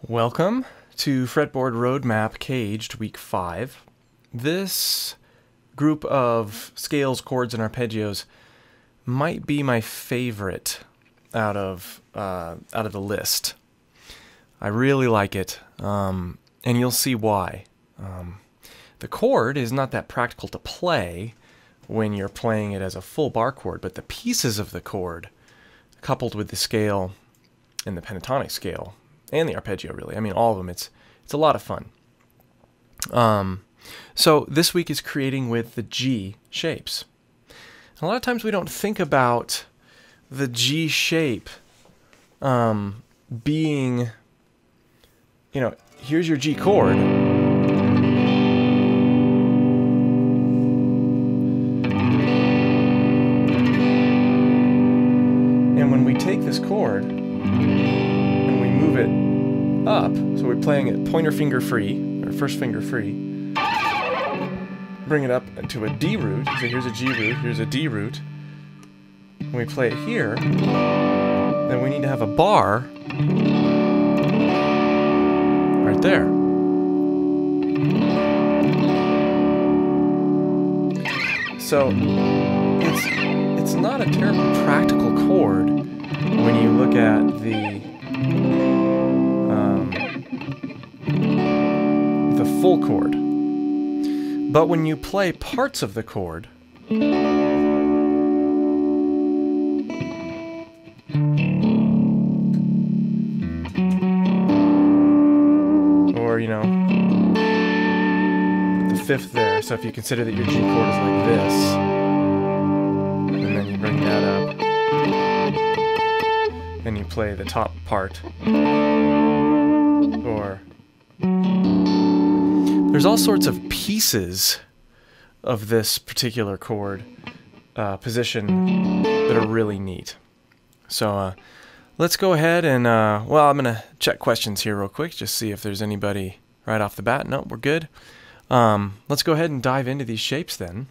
Welcome to Fretboard Roadmap CAGED Week 5. This group of scales, chords, and arpeggios might be my favorite out of the list. I really like it, and you'll see why. The chord is not that practical to play when you're playing it as a full bar chord, but the pieces of the chord, coupled with the scale and the pentatonic scale, and the arpeggio, really. I mean, all of them. It's a lot of fun. So this week is creating with the G shapes. And a lot of times we don't think about the G shape being, here's your G chord. And when we take this chord and we move it up, so we're playing it pointer finger free, or first finger free, bring it up to a D root, so here's a G root, here's a D root. When we play it here, then we need to have a bar right there. So it's not a terribly practical chord when you look at the full chord. But when you play parts of the chord, or the fifth there, so if you consider that your G chord is like this, and then you bring that up, and you play the top part, or there's all sorts of pieces of this particular chord position that are really neat. So let's go ahead and, I'm going to check questions here real quick, just see if there's anybody right off the bat. No, we're good. Let's go ahead and dive into these shapes then,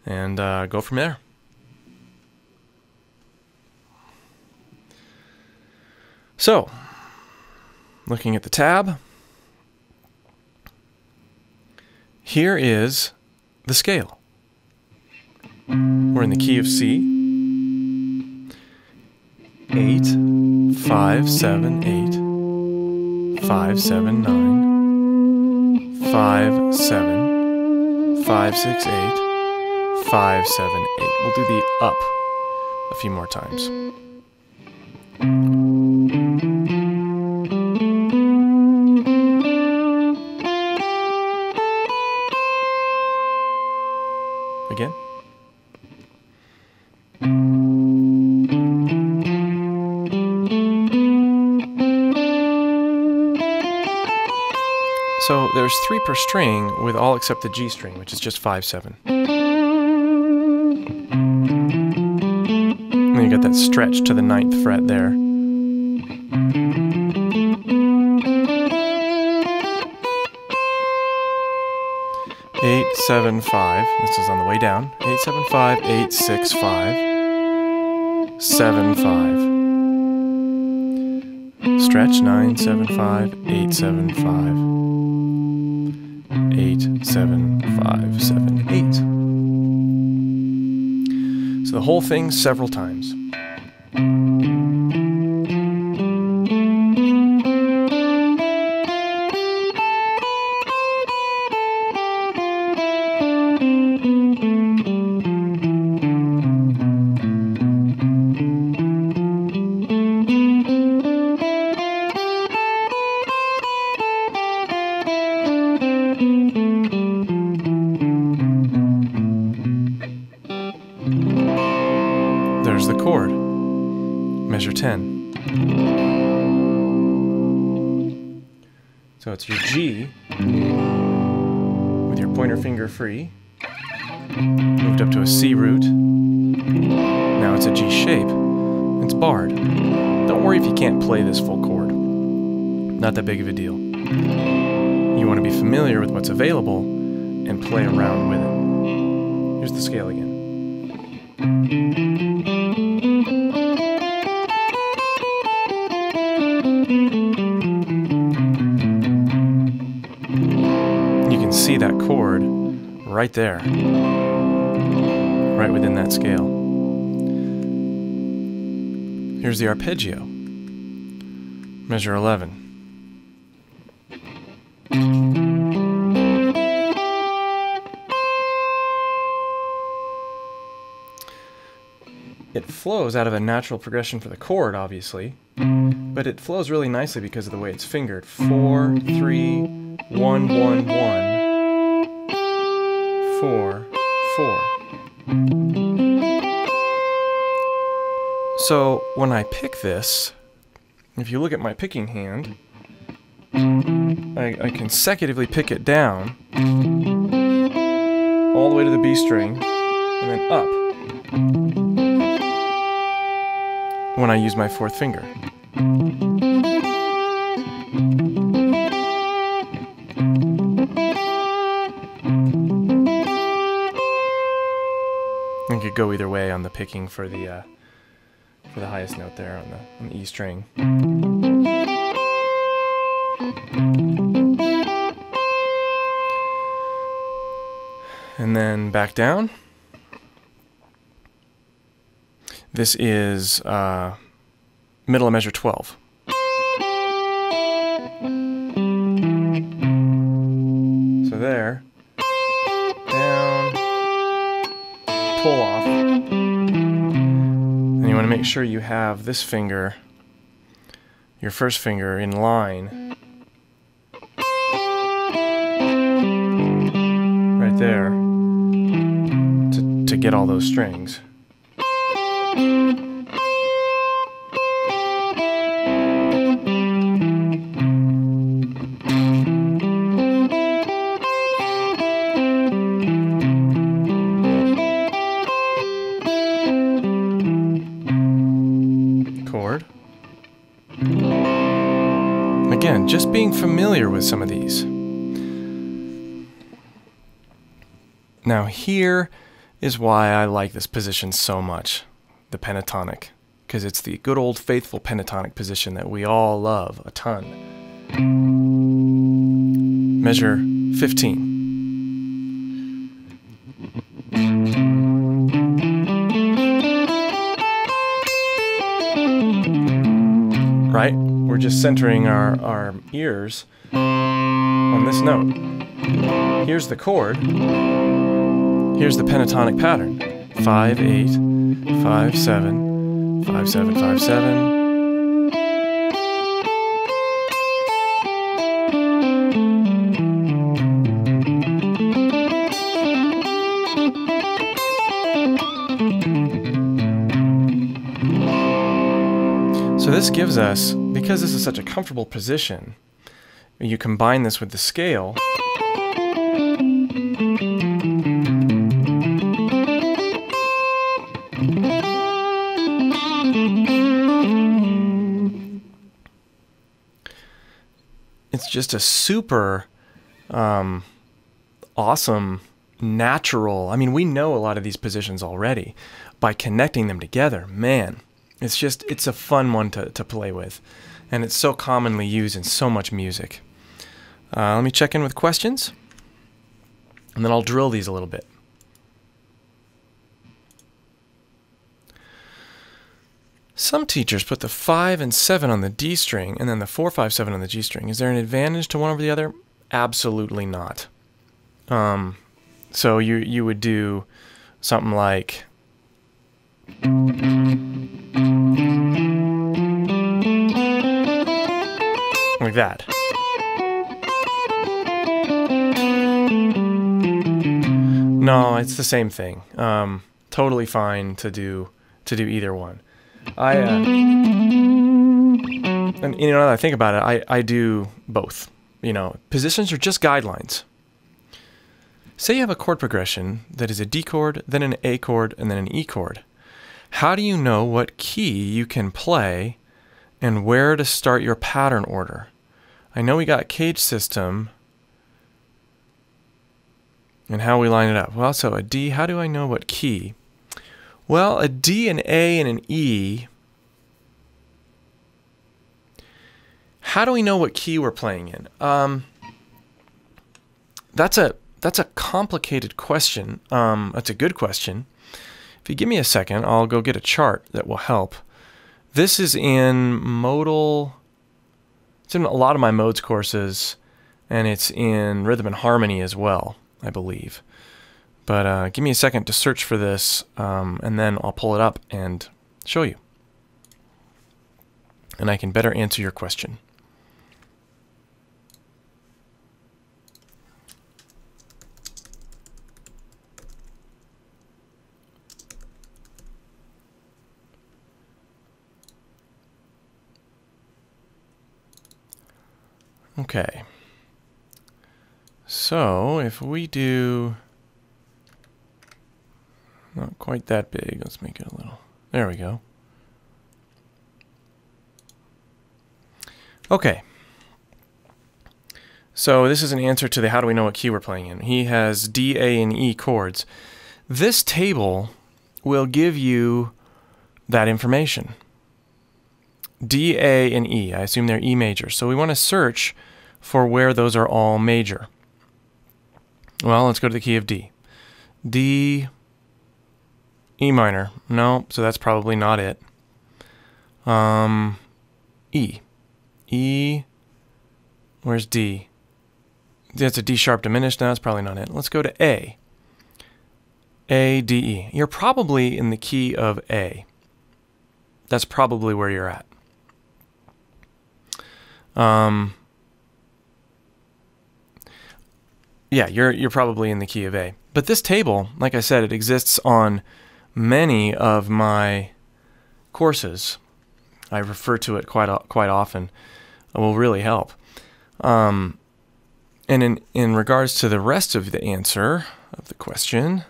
and go from there. So, looking at the tab, here is the scale. We're in the key of C. 8, 5, 7, 8, 5, 7, 9, 5, 7, 5, 6, 8, 5, 7, 8. We'll do the up a few more times. Again. So there's 3 per string with all except the G string, which is just 5, 7. And you got that stretch to the 9th fret there. Eight, 7, 5. This is on the way down. 8, 7, 5, 8, 6, 5, 7, 5. Stretch 9, 7, 5, 8, 7, 5, 8, 7, 5, 7, 8. So the whole thing several times. There's the chord, measure 10. So it's your G with your pointer finger free, moved up to a C root. Now it's a G shape. It's barred. Don't worry if you can't play this full chord. Not that big of a deal. You want to be familiar with what's available and play around with it. Here's the scale again. right there, right within that scale. Here's the arpeggio, measure 11. It flows out of a natural progression for the chord, obviously, but it flows really nicely because of the way it's fingered. 4, 3, 1, 1, 1, 4, 4. So when I pick this, if you look at my picking hand, I consecutively pick it down all the way to the B string and then up when I use my fourth finger. I could go either way on the picking for the highest note there on the E string. And then back down. This is middle of measure 12. So there, down, pull off. And you want to make sure you have this finger, your first finger, in line. Right there, to get all those strings. Chord. Again, just being familiar with some of these. Now here is why I like this position so much, the pentatonic, because it's the good old faithful pentatonic position that we all love a ton. Measure 15. Right? We're just centering our ears on this note. Here's the chord. Here's the pentatonic pattern. 5, 8, 5, 7, 5, 7, 5, 7. So this gives us, because this is such a comfortable position, you combine this with the scale, it's just a super awesome, natural, I mean, we know a lot of these positions already. By connecting them together, man, it's a fun one to play with. And it's so commonly used in so much music. Let me check in with questions, and then I'll drill these a little bit. Some teachers put the 5 and 7 on the D string and then the 4, 5, 7 on the G string. Is there an advantage to one over the other? Absolutely not. So you would do something like that. No, it's the same thing. Totally fine to do either one. And you know, now that I think about it, I do both. You know, positions are just guidelines. Say you have a chord progression that is a D chord, then an A chord, and then an E chord. How do you know what key you can play and where to start your pattern order? I know we got CAGED system and how we line it up. Well, so a D, how do I know what key? Well, a D, an A, and an E. How do we know what key we're playing in? That's that's a complicated question. That's a good question. If you give me a second, I'll go get a chart that will help. This is in modal. It's in a lot of my modes courses, and it's in rhythm and harmony as well, I believe. But give me a second to search for this, and then I'll pull it up and show you. And I can better answer your question. Okay, so if we do, not quite that big, let's make it a little, there we go. Okay, so this is an answer to the how do we know what key we're playing in. He has D, A, and E chords. This table will give you that information. D, A, and E. I assume they're E major. So we want to search for where those are all major. Well, let's go to the key of D. D, E minor. No, so that's probably not it. E. E, where's D? That's a D sharp diminished. No, that's probably not it. Let's go to A. A, D, E. You're probably in the key of A. That's probably where you're at. Yeah, you're probably in the key of A. But this table, like I said, it exists on many of my courses. I refer to it quite often. It will really help. And in regards to the rest of the answer of the question,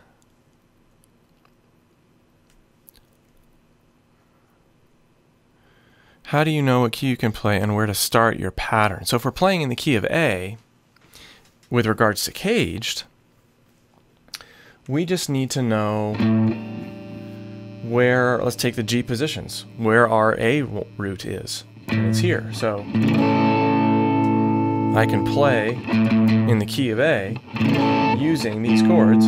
how do you know what key you can play and where to start your pattern? So if we're playing in the key of A, with regards to CAGED, we just need to know where, let's take the G positions, where our A root is. And it's here. So I can play in the key of A using these chords.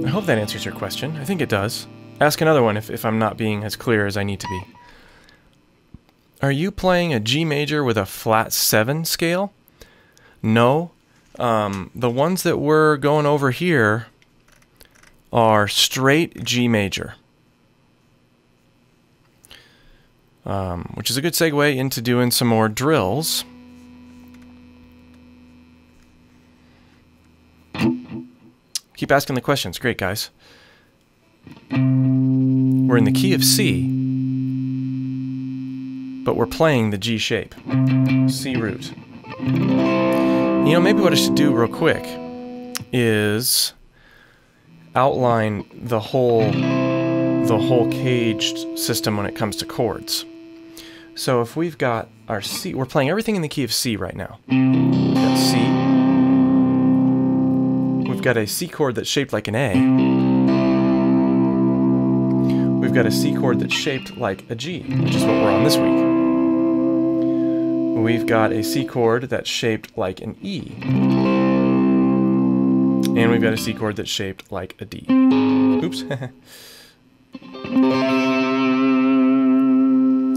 I hope that answers your question. I think it does. Ask another one if I'm not being as clear as I need to be. Are you playing a G major with a flat 7 scale? No. The ones that we're going over here are straight G major. Which is a good segue into doing some more drills. Keep asking the questions. Great, guys. We're in the key of C, but we're playing the G shape. C root. You know, maybe what I should do real quick is outline the whole CAGED system when it comes to chords. So if we've got our C, we're playing everything in the key of C right now. We've got C. We've got a C chord that's shaped like an A. We've got a C chord that's shaped like a G, which is what we're on this week. We've got a C chord that's shaped like an E. And we've got a C chord that's shaped like a D. Oops.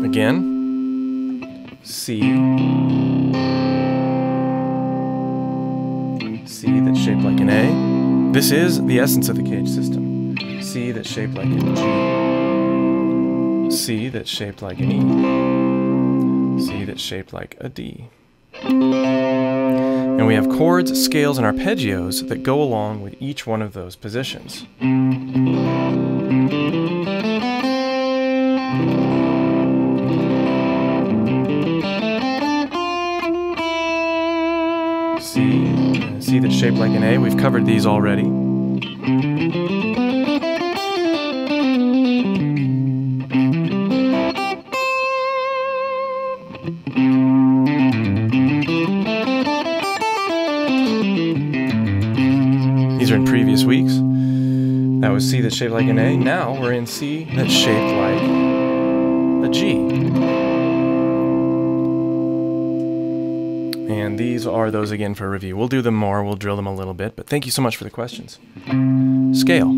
Again. C. C that's shaped like an A. This is the essence of the CAGED system. C that's shaped like a G. C that's shaped like an E. C that's shaped like a D. And we have chords, scales, and arpeggios that go along with each one of those positions. C that's shaped like an A. We've covered these already. previous weeks. That was C that's shaped like an A. Now we're in C that's shaped like a G. And these are those again for review. We'll do them more, we'll drill them a little bit, but thank you so much for the questions. Scale.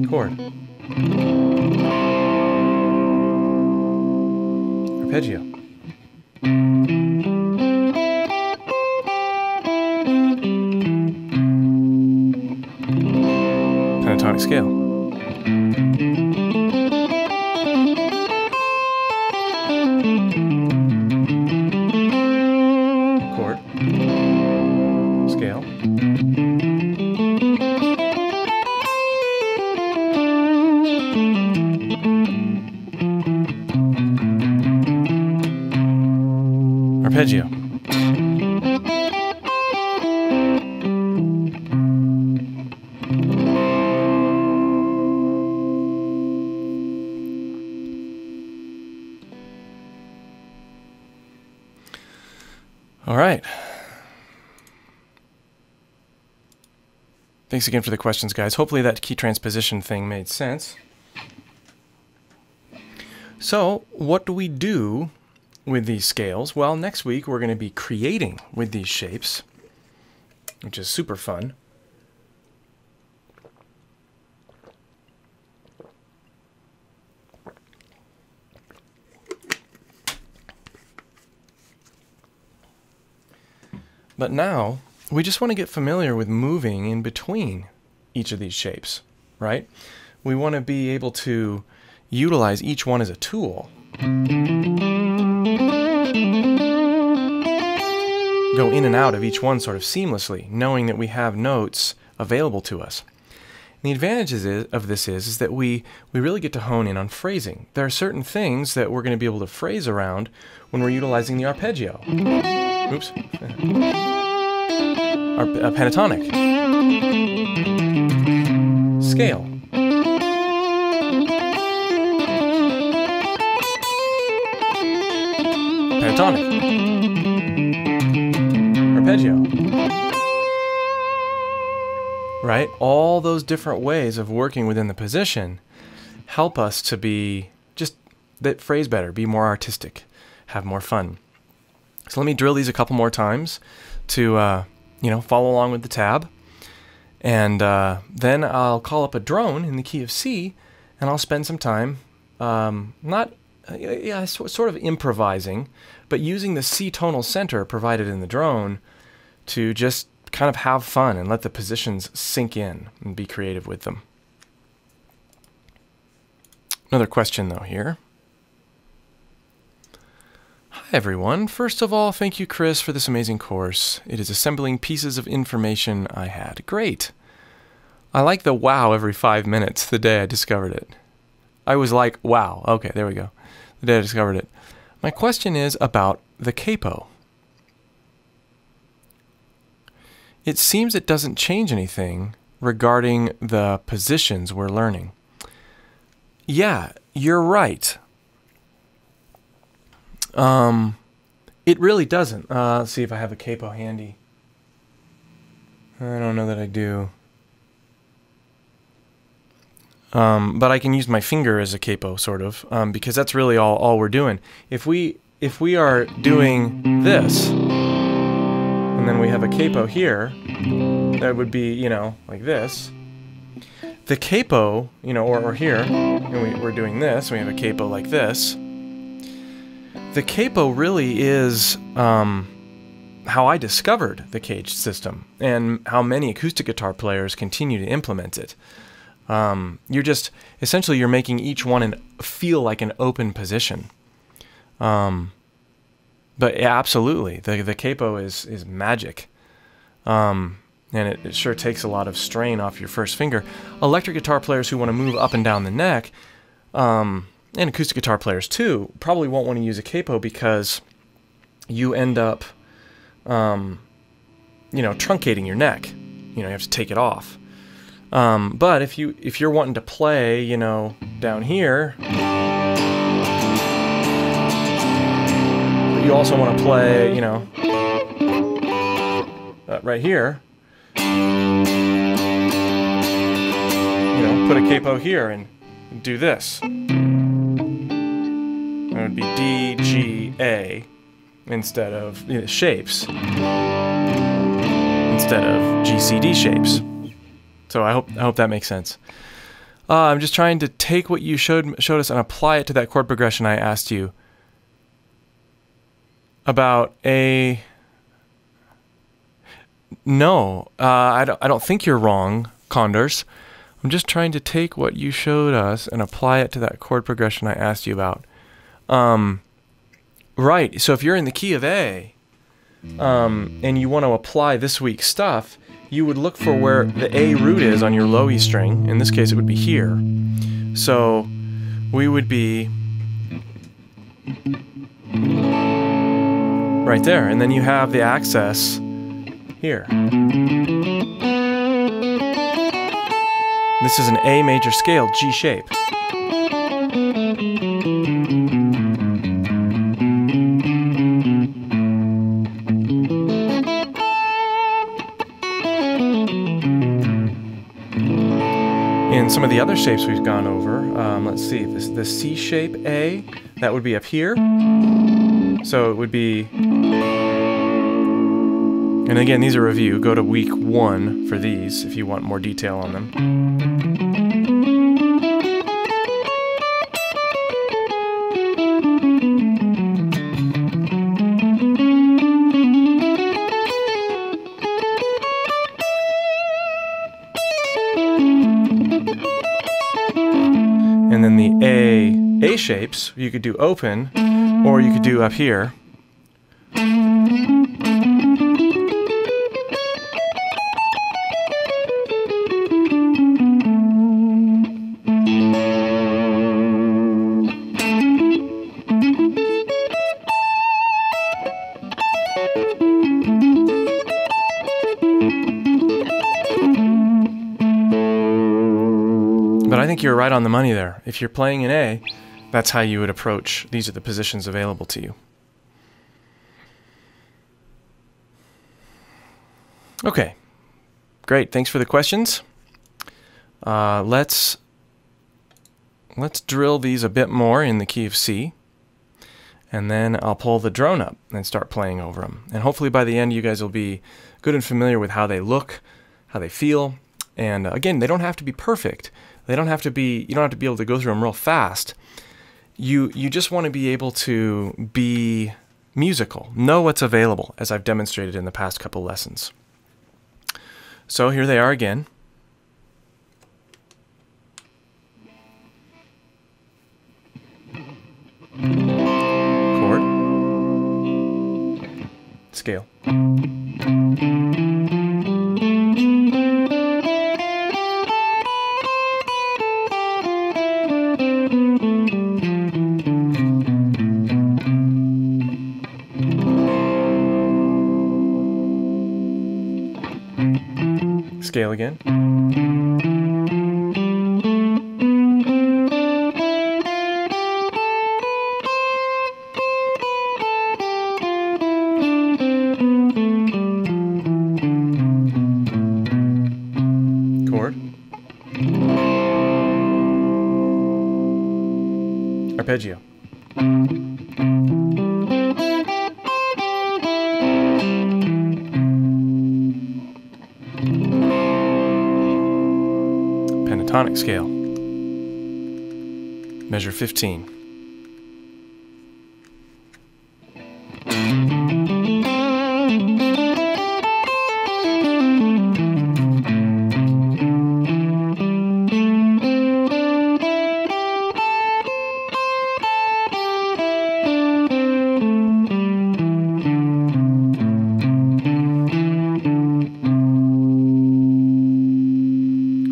Chord. Arpeggio. Pentatonic scale. Chord. Scale. Arpeggio. All right. Thanks again for the questions, guys. Hopefully that key transposition thing made sense. So, what do we do with these scales? Well, next week we're going to be creating with these shapes, which is super fun. But now, we just want to get familiar with moving in between each of these shapes, right? We want to be able to utilize each one as a tool. Go in and out of each one sort of seamlessly, knowing that we have notes available to us. And the advantages of this is that we really get to hone in on phrasing. There are certain things that we're going to be able to phrase around when we're utilizing the arpeggio. Oops. Pentatonic. Scale. Pentatonic. Arpeggio. Right? All those different ways of working within the position help us to be just that phrase better, be more artistic, have more fun. So let me drill these a couple more times to follow along with the tab, and then I'll call up a drone in the key of C, and I'll spend some time sort of improvising, but using the C tonal center provided in the drone to just kind of have fun and let the positions sink in and be creative with them. Another question though here. Hi everyone. First of all, thank you, Chris, for this amazing course. It is assembling pieces of information I had. Great. I like the wow every 5 minutes the day I discovered it. I was like, wow. Okay, there we go. The day I discovered it. My question is about the capo. It seems it doesn't change anything regarding the positions we're learning. Yeah, you're right. It really doesn't. Let's see if I have a capo handy. I don't know that I do. But I can use my finger as a capo, sort of, because that's really all we're doing. If we are doing this, and then we have a capo here, that would be, like this. The capo, or here, and we're doing this, we have a capo like this. The capo really is how I discovered the CAGED system and how many acoustic guitar players continue to implement it. You're making each one feel like an open position. But yeah, absolutely, the capo is magic. And it sure takes a lot of strain off your first finger. Electric guitar players who want to move up and down the neck, and acoustic guitar players too, probably won't want to use a capo because you end up truncating your neck. You have to take it off. But if you're wanting to play, down here, but you also want to play, right here, put a capo here and do this. That would be D, G, A instead of shapes, instead of G, C, D shapes. So I hope that makes sense. I'm just trying to take what you showed us and apply it to that chord progression I asked you about. No, I don't think you're wrong, Condors. I'm just trying to take what you showed us and apply it to that chord progression I asked you about. Right, so if you're in the key of A, and you want to apply this week's stuff, you would look for where the A root is on your low E string. In this case, it would be here. So we would be right there, and then you have the access here. This is an A major scale, G shape. In some of the other shapes we've gone over, let's see, the C shape A, that would be up here. So it would be, and again, these are review. Go to week 1 for these if you want more detail on them. And then the A shapes, you could do open, or you could do up here. But I think you're right on the money there. If you're playing an A, that's how you would approach. These are the positions available to you. Okay, great. Thanks for the questions. Let's drill these a bit more in the key of C, and then I'll pull the drone up and start playing over them. And hopefully by the end, you guys will be good and familiar with how they look, how they feel. And again, they don't have to be perfect. They don't have to be. You don't have to be able to go through them real fast. You just want to be able to be musical, know what's available, as I've demonstrated in the past couple lessons. So here they are again. Chord, scale. Scale again. Chord. Arpeggio. Pentatonic scale. Measure 15.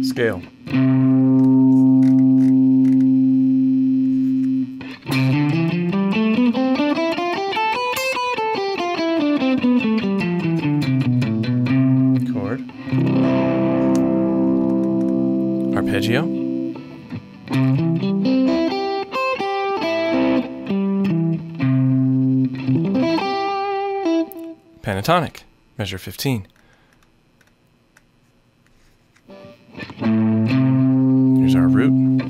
Scale. pentatonic, measure 15. Here's our root.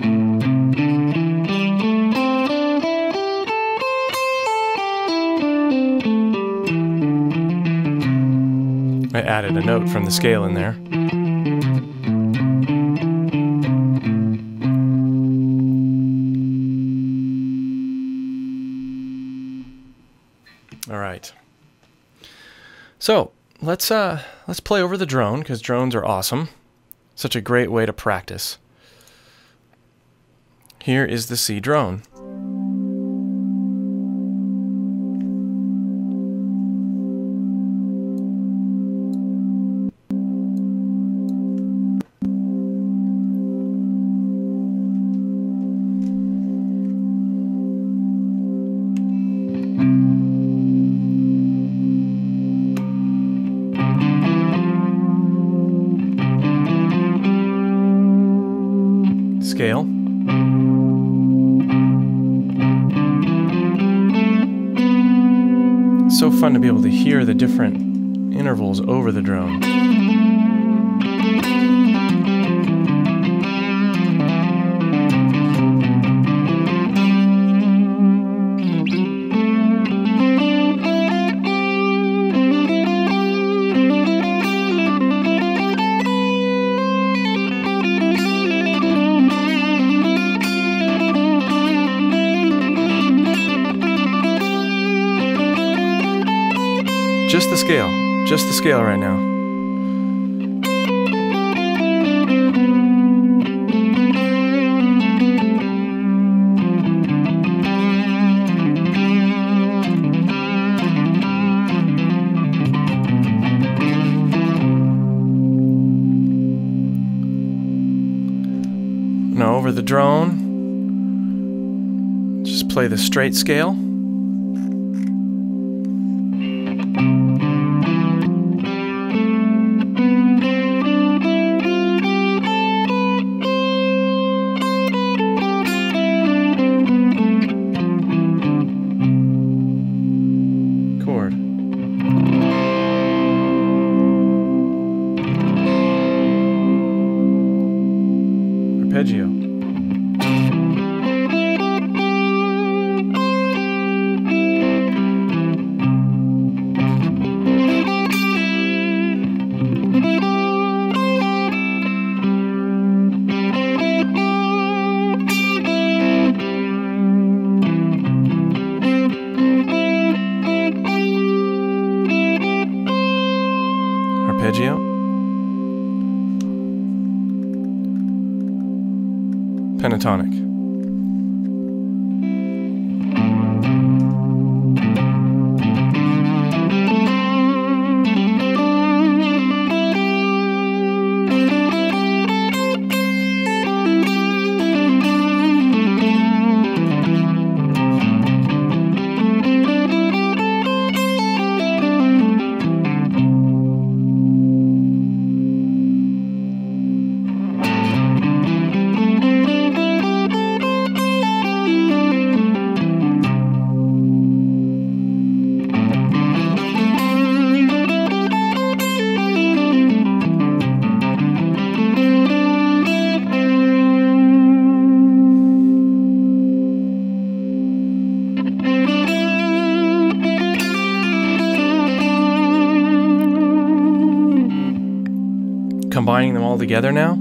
I added a note from the scale in there. All right. So let's play over the drone, because drones are awesome. Such a great way to practice. Here is the C drone. Scale. It's so fun to be able to hear the different intervals over the drone. Just the scale right now. Now over the drone, just play the straight scale. Arpeggio. Arpeggio. Pentatonic. Combining them all together now.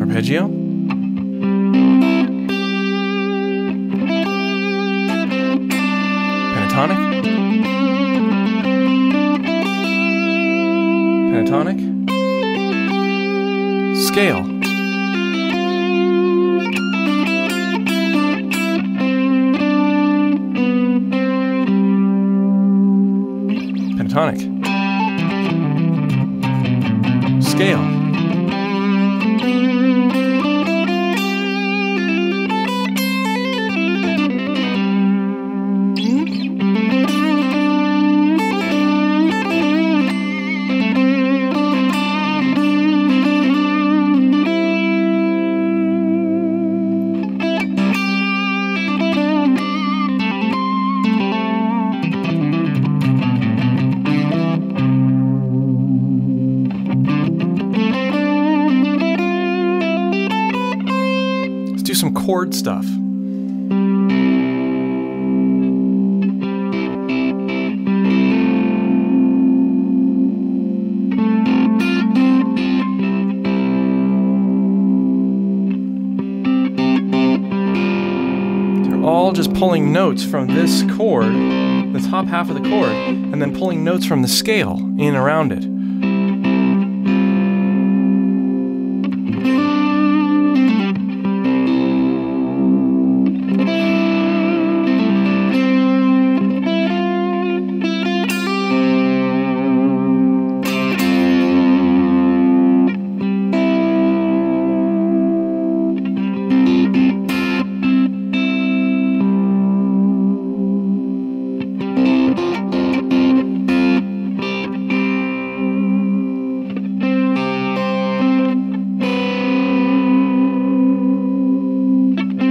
Arpeggio. pentatonic, pentatonic, scale, pentatonic, scale, do some chord stuff. They're all just pulling notes from this chord, the top half of the chord, and then pulling notes from the scale in and around it.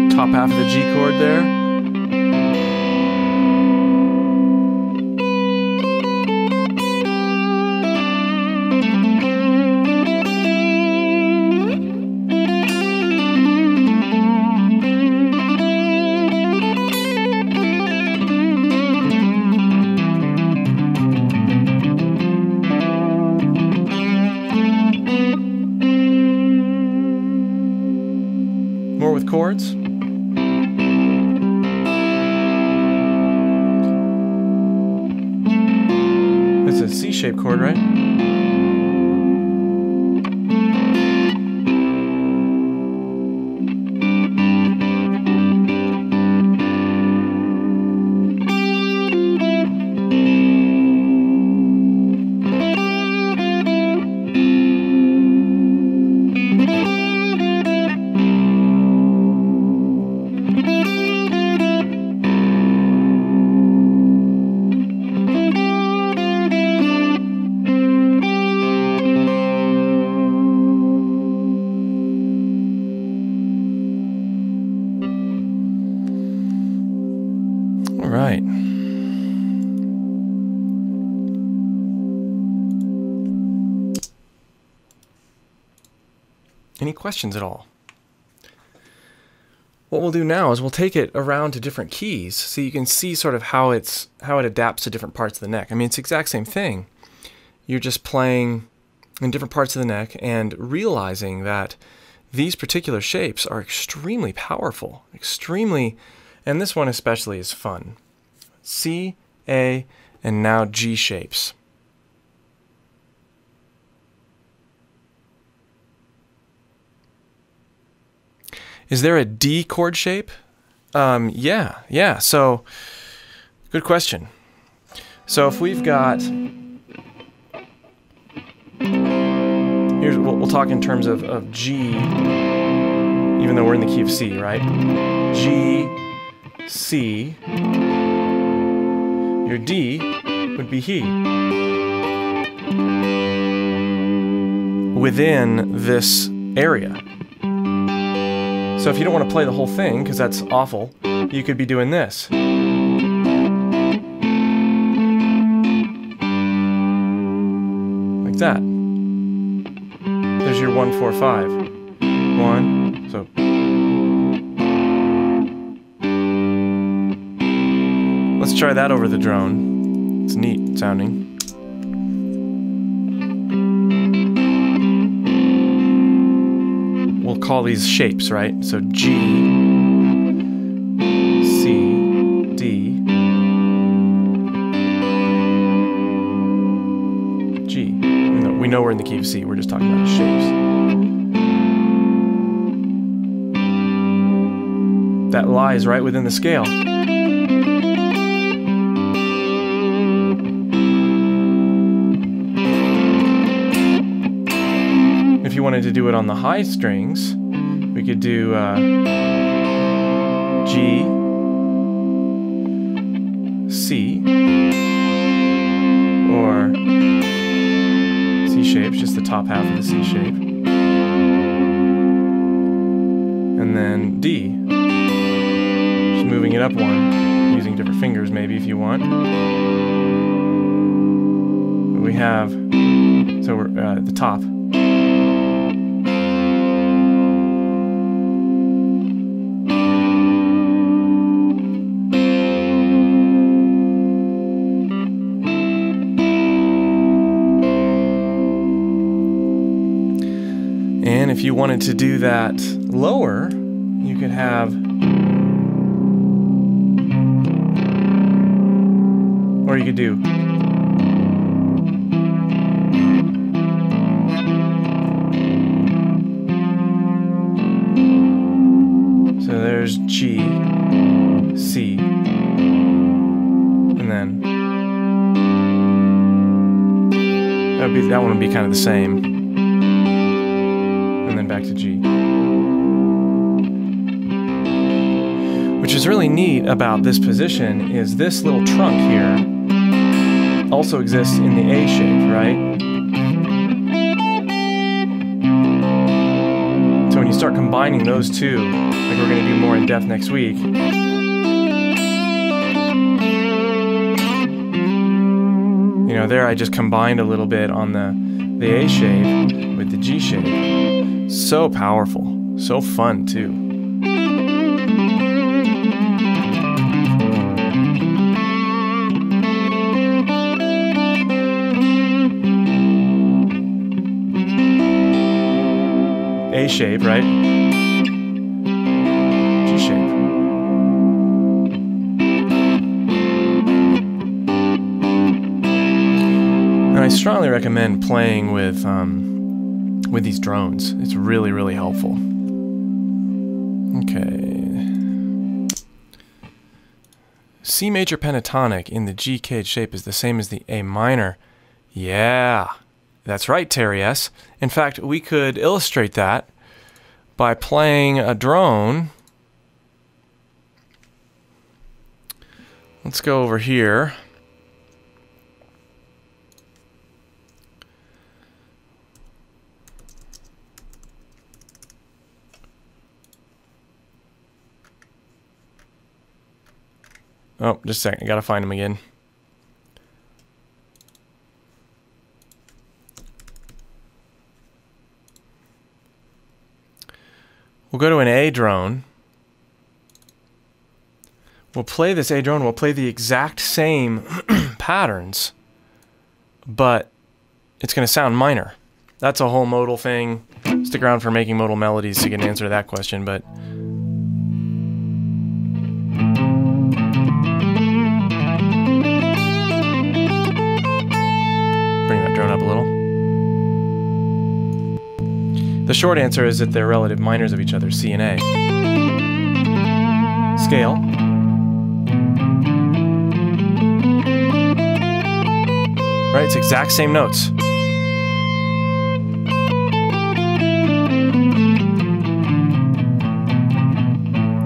Top half of the G chord there. More with chords. It's a C-shaped chord, right? All right. Any questions at all? What we'll do now is we'll take it around to different keys so you can see sort of how it adapts to different parts of the neck. I mean, it's the exact same thing. You're just playing in different parts of the neck and realizing that these particular shapes are extremely powerful, and this one especially is fun. C, A, and now G shapes. Is there a D chord shape? Yeah. So, good question. So if we've got, here's we'll talk in terms of G, even though we're in the key of C, right? G, C. Your D would be He. Within this area. So if you don't want to play the whole thing, because that's awful, you could be doing this. Like that. There's your 1, 4, 5. 1, so. Let's try that over the drone. It's neat sounding. We'll call these shapes, right? So G, C, D, We know we're in the key of C. We're just talking about shapes. That lies right within the scale. If you wanted to do it on the high strings, we could do G, C, or C shapes, just the top half of the C shape. And then D, just moving it up one, using different fingers maybe if you want. We have, so we're at the top. And if you wanted to do that lower, you could have, or you could do, so there's G, C, and then that one would be kind of the same. Back to G. Which is really neat about this position is this little trunk here also exists in the A shape, right? So when you start combining those two, like we're going to do more in depth next week, you know, there I just combined a little bit on the A shape with the G shape. So powerful, so fun too. A shape, right? G shape. And I strongly recommend playing with these drones. It's really, really helpful. Okay. C major pentatonic in the G CAGED shape is the same as the A minor. Yeah, that's right, Terry S. In fact, we could illustrate that by playing a drone. Let's go over here. Oh, just a second. I gotta find him again. We'll go to an A drone. We'll play this A drone. We'll play the exact same patterns, but it's going to sound minor. That's a whole modal thing. Stick around for making modal melodies to get an answer to that question, but drone up a little. The short answer is that they're relative minors of each other, C and A. Scale. Right, it's exact same notes.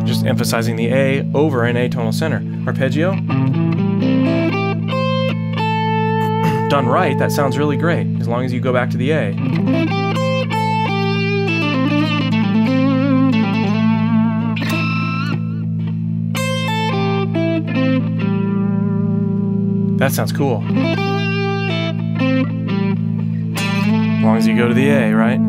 Just emphasizing the A over an atonal center. Arpeggio. Done right, that sounds really great, as long as you go back to the A. That sounds cool. As long as you go to the A, right?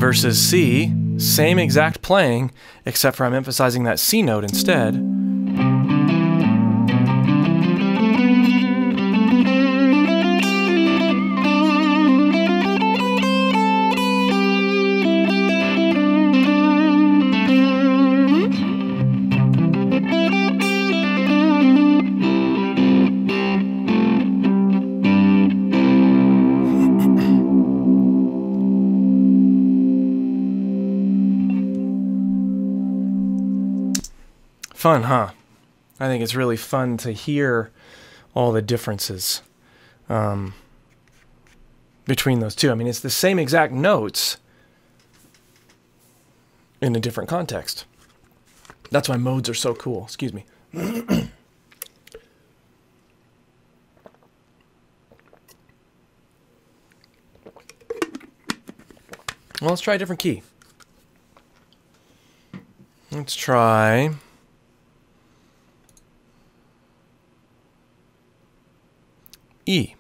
versus C, same exact playing, except for I'm emphasizing that C note instead. Fun, huh? I think it's really fun to hear all the differences between those two. I mean, it's the same exact notes in a different context. That's why modes are so cool. Excuse me. Well, let's try a different key. Let's try... E.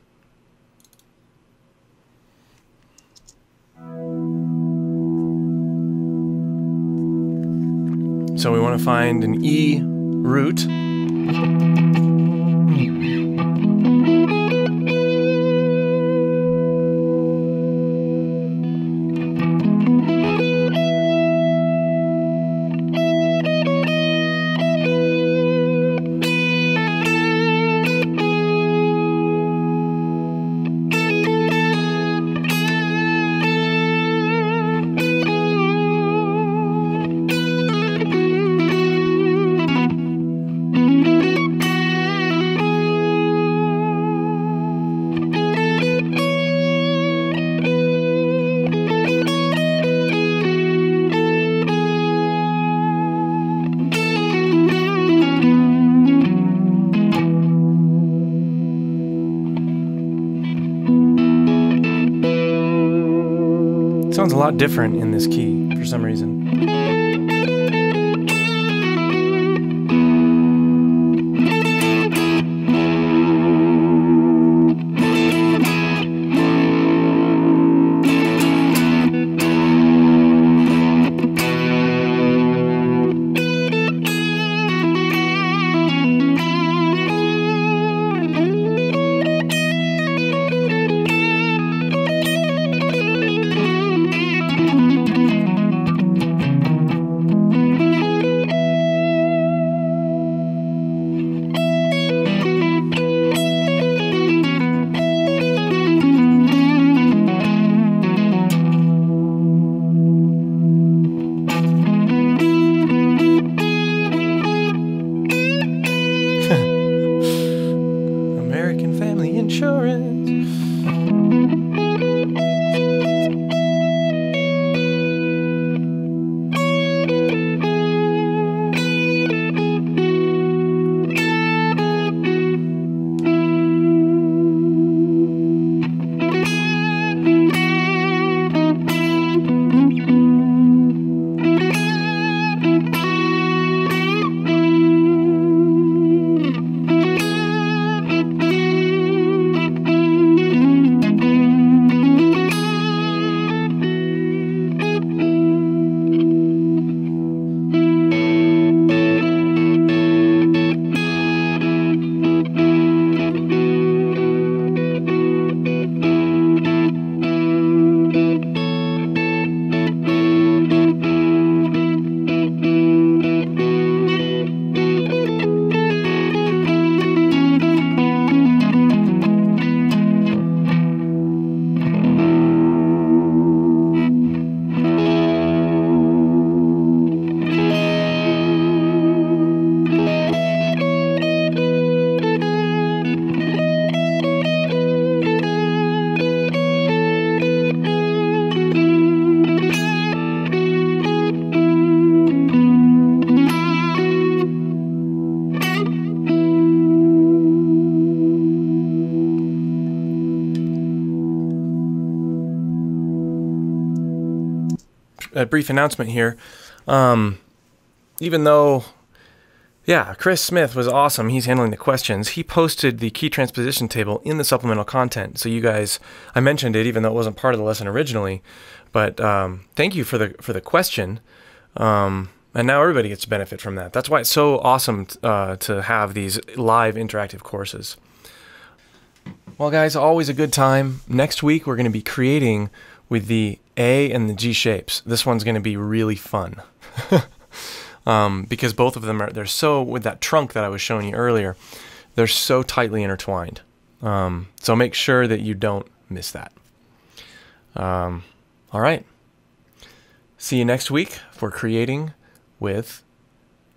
So we want to find an E root. Sounds a lot different in this key for some reason. American Family Insurance. A brief announcement here. Even though Yeah, Chris Smith was awesome. He's handling the questions. He posted the key transposition table in the supplemental content. So you guys, I mentioned it even though it wasn't part of the lesson originally, but thank you for the question. And now everybody gets to benefit from that. That's why it's so awesome to have these live interactive courses. Well, guys, always a good time. Next week, we're going to be creating with the A and the G shapes. This one's going to be really fun. Because both of them they're so, with that trunk that I was showing you earlier, they're so tightly intertwined. So make sure that you don't miss that. All right. See you next week for creating with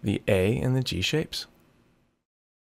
the A and the G shapes.